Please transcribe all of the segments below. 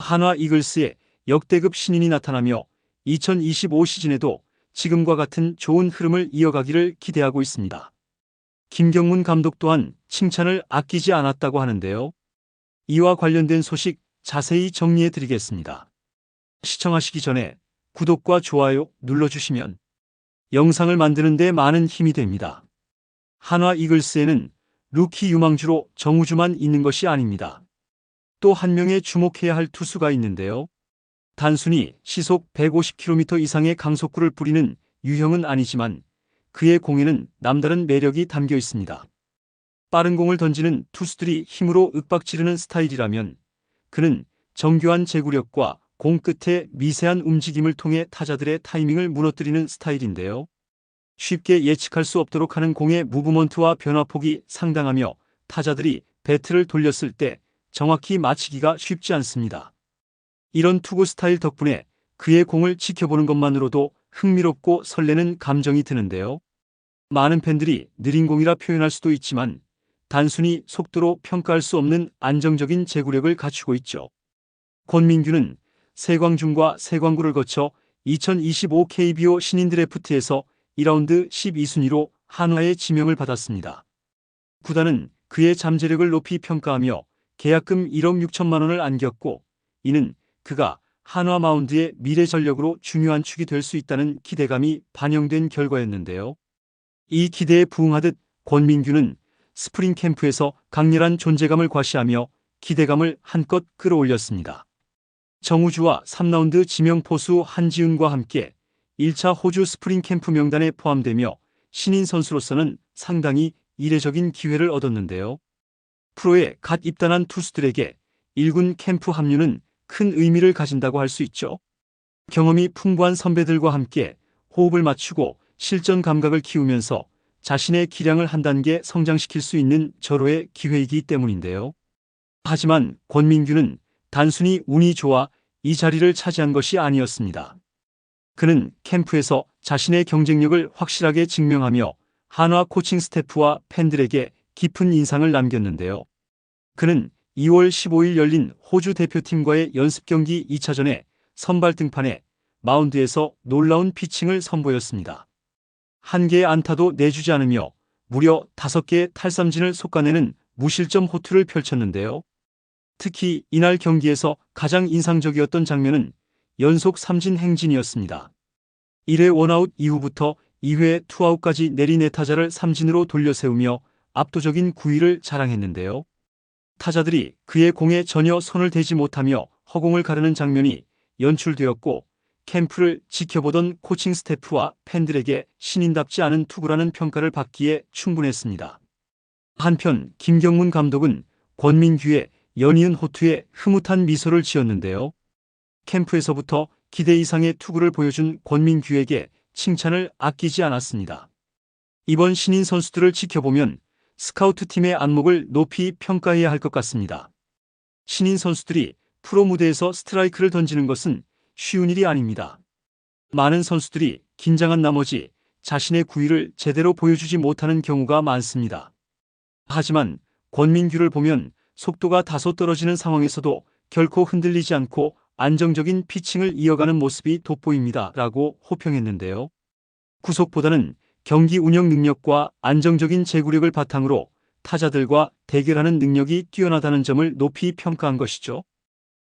한화 이글스의 역대급 신인이 나타나며 2025 시즌에도 지금과 같은 좋은 흐름을 이어가기를 기대하고 있습니다. 김경문 감독 또한 칭찬을 아끼지 않았다고 하는데요. 이와 관련된 소식 자세히 정리해 드리겠습니다. 시청하시기 전에 구독과 좋아요 눌러주시면 영상을 만드는 데 많은 힘이 됩니다. 한화 이글스에는 루키 유망주로 정우주만 있는 것이 아닙니다. 또 한 명의 주목해야 할 투수가 있는데요. 단순히 시속 150km 이상의 강속구를 뿌리는 유형은 아니지만 그의 공에는 남다른 매력이 담겨 있습니다. 빠른 공을 던지는 투수들이 힘으로 윽박지르는 스타일이라면 그는 정교한 제구력과 공 끝의 미세한 움직임을 통해 타자들의 타이밍을 무너뜨리는 스타일인데요. 쉽게 예측할 수 없도록 하는 공의 무브먼트와 변화폭이 상당하며 타자들이 배트를 돌렸을 때 정확히 맞히기가 쉽지 않습니다. 이런 투구 스타일 덕분에 그의 공을 지켜보는 것만으로도 흥미롭고 설레는 감정이 드는데요. 많은 팬들이 느린 공이라 표현할 수도 있지만 단순히 속도로 평가할 수 없는 안정적인 제구력을 갖추고 있죠. 권민규는 세광중과 세광구를 거쳐 2025 KBO 신인 드래프트에서 2라운드 12순위로 한화의 지명을 받았습니다. 구단은 그의 잠재력을 높이 평가하며 계약금 1억 6천만 원을 안겼고 이는 그가 한화 마운드의 미래 전력으로 중요한 축이 될 수 있다는 기대감이 반영된 결과였는데요. 이 기대에 부응하듯 권민규는 스프링 캠프에서 강렬한 존재감을 과시하며 기대감을 한껏 끌어올렸습니다. 정우주와 3라운드 지명 포수 한지훈과 함께 1차 호주 스프링 캠프 명단에 포함되며 신인 선수로서는 상당히 이례적인 기회를 얻었는데요. 프로에 갓 입단한 투수들에게 1군 캠프 합류는 큰 의미를 가진다고 할 수 있죠. 경험이 풍부한 선배들과 함께 호흡을 맞추고 실전 감각을 키우면서 자신의 기량을 한 단계 성장시킬 수 있는 절호의 기회이기 때문인데요. 하지만 권민규는 단순히 운이 좋아 이 자리를 차지한 것이 아니었습니다. 그는 캠프에서 자신의 경쟁력을 확실하게 증명하며 한화 코칭 스태프와 팬들에게 깊은 인상을 남겼는데요. 그는 2월 15일 열린 호주 대표팀과의 연습 경기 2차전에 선발 등판해 마운드에서 놀라운 피칭을 선보였습니다. 한 개의 안타도 내주지 않으며 무려 5개의 탈삼진을 솎아내는 무실점 호투를 펼쳤는데요. 특히 이날 경기에서 가장 인상적이었던 장면은 연속 삼진 행진이었습니다. 1회 원아웃 이후부터 2회 투아웃까지 내리 4타자를 삼진으로 돌려세우며 압도적인 구위를 자랑했는데요. 타자들이 그의 공에 전혀 손을 대지 못하며 허공을 가르는 장면이 연출되었고 캠프를 지켜보던 코칭 스태프와 팬들에게 신인답지 않은 투구라는 평가를 받기에 충분했습니다. 한편 김경문 감독은 권민규의 연이은 호투에 흐뭇한 미소를 지었는데요. 캠프에서부터 기대 이상의 투구를 보여준 권민규에게 칭찬을 아끼지 않았습니다. 이번 신인 선수들을 지켜보면 스카우트팀의 안목을 높이 평가해야 할 것 같습니다. 신인 선수들이 프로 무대에서 스트라이크를 던지는 것은 쉬운 일이 아닙니다. 많은 선수들이 긴장한 나머지 자신의 구위를 제대로 보여주지 못하는 경우가 많습니다. 하지만 권민규를 보면 속도가 다소 떨어지는 상황에서도 결코 흔들리지 않고 안정적인 피칭을 이어가는 모습이 돋보입니다. 라고 호평했는데요. 구속보다는 경기 운영 능력과 안정적인 제구력을 바탕으로 타자들과 대결하는 능력이 뛰어나다는 점을 높이 평가한 것이죠.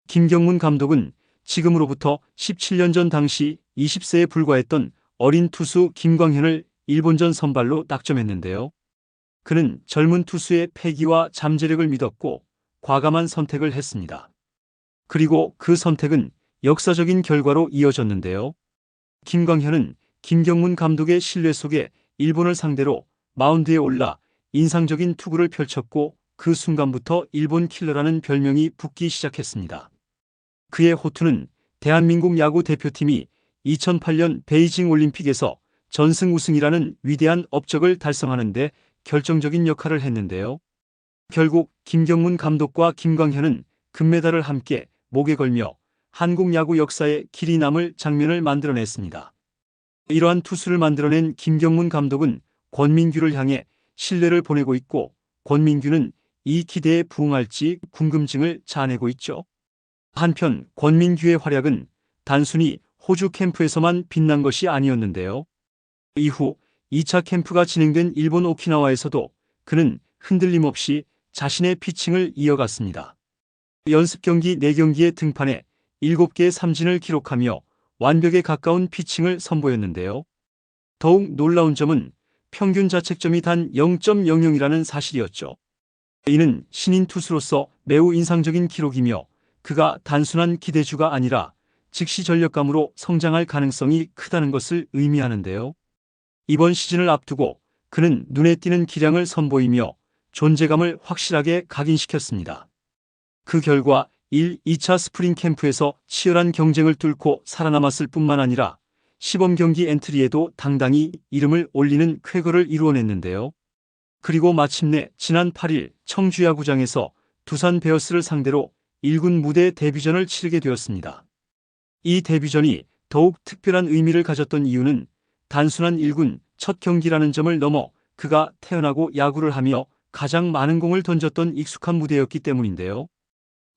김경문 감독은 지금으로부터 17년 전 당시 20세에 불과했던 어린 투수 김광현을 일본전 선발로 낙점했는데요. 그는 젊은 투수의 패기와 잠재력을 믿었고 과감한 선택을 했습니다. 그리고 그 선택은 역사적인 결과로 이어졌는데요. 김광현은 김경문 감독의 신뢰 속에 일본을 상대로 마운드에 올라 인상적인 투구를 펼쳤고 그 순간부터 일본 킬러라는 별명이 붙기 시작했습니다. 그의 호투는 대한민국 야구 대표팀이 2008년 베이징 올림픽에서 전승 우승이라는 위대한 업적을 달성하는 데 결정적인 역할을 했는데요. 결국 김경문 감독과 김광현은 금메달을 함께 목에 걸며 한국 야구 역사에 길이 남을 장면을 만들어냈습니다. 이러한 투수를 만들어낸 김경문 감독은 권민규를 향해 신뢰를 보내고 있고 권민규는 이 기대에 부응할지 궁금증을 자아내고 있죠. 한편 권민규의 활약은 단순히 호주 캠프에서만 빛난 것이 아니었는데요. 이후 2차 캠프가 진행된 일본 오키나와에서도 그는 흔들림 없이 자신의 피칭을 이어갔습니다. 연습 경기 4경기에 등판해 7개의 삼진을 기록하며 완벽에 가까운 피칭을 선보였는데요. 더욱 놀라운 점은 평균 자책점이 단 0.00이라는 사실이었죠. 이는 신인 투수로서 매우 인상적인 기록이며 그가 단순한 기대주가 아니라 즉시 전력감으로 성장할 가능성이 크다는 것을 의미하는데요. 이번 시즌을 앞두고 그는 눈에 띄는 기량을 선보이며 존재감을 확실하게 각인시켰습니다. 그 결과 1, 2차 스프링 캠프에서 치열한 경쟁을 뚫고 살아남았을 뿐만 아니라 시범경기 엔트리에도 당당히 이름을 올리는 쾌거를 이루어냈는데요. 그리고 마침내 지난 8일 청주 야구장에서 두산 베어스를 상대로 1군 무대 데뷔전을 치르게 되었습니다. 이 데뷔전이 더욱 특별한 의미를 가졌던 이유는 단순한 1군 첫 경기라는 점을 넘어 그가 태어나고 야구를 하며 가장 많은 공을 던졌던 익숙한 무대였기 때문인데요.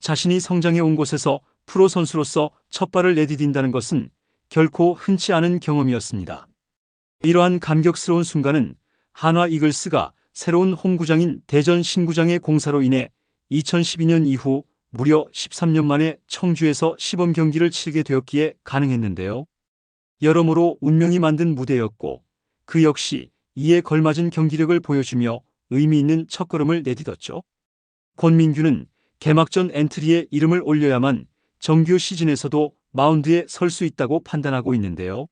자신이 성장해 온 곳에서 프로 선수로서 첫 발을 내디딘다는 것은 결코 흔치 않은 경험이었습니다. 이러한 감격스러운 순간은 한화 이글스가 새로운 홈구장인 대전 신구장의 공사로 인해 2012년 이후 무려 13년 만에 청주에서 시범 경기를 치르게 되었기에 가능했는데요. 여러모로 운명이 만든 무대였고 그 역시 이에 걸맞은 경기력을 보여주며 의미 있는 첫걸음을 내딛었죠. 권민규는 개막전 엔트리에 이름을 올려야만 정규 시즌에서도 마운드에 설 수 있다고 판단하고 있는데요.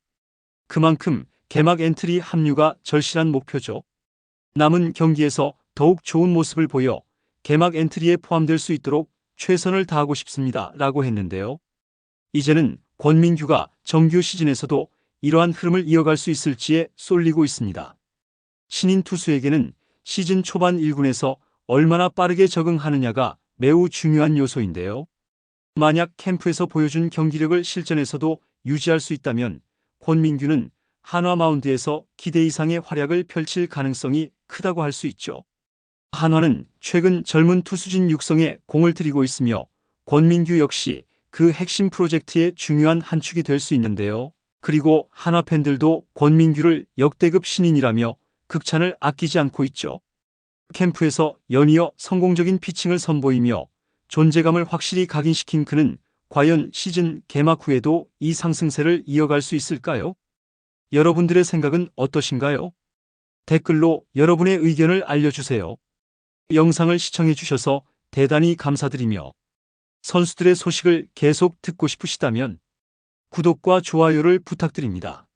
그만큼 개막 엔트리 합류가 절실한 목표죠. 남은 경기에서 더욱 좋은 모습을 보여 개막 엔트리에 포함될 수 있도록 최선을 다하고 싶습니다. 라고 했는데요. 이제는 권민규가 정규 시즌에서도 이러한 흐름을 이어갈 수 있을지에 쏠리고 있습니다. 신인 투수에게는 시즌 초반 1군에서 얼마나 빠르게 적응하느냐가 매우 중요한 요소인데요. 만약 캠프에서 보여준 경기력을 실전에서도 유지할 수 있다면 권민규는 한화 마운드에서 기대 이상의 활약을 펼칠 가능성이 크다고 할 수 있죠. 한화는 최근 젊은 투수진 육성에 공을 들이고 있으며 권민규 역시 그 핵심 프로젝트의 중요한 한 축이 될 수 있는데요. 그리고 한화 팬들도 권민규를 역대급 신인이라며 극찬을 아끼지 않고 있죠. 캠프에서 연이어 성공적인 피칭을 선보이며 존재감을 확실히 각인시킨 그는 과연 시즌 개막 후에도 이 상승세를 이어갈 수 있을까요? 여러분들의 생각은 어떠신가요? 댓글로 여러분의 의견을 알려주세요. 영상을 시청해주셔서 대단히 감사드리며 선수들의 소식을 계속 듣고 싶으시다면 구독과 좋아요를 부탁드립니다.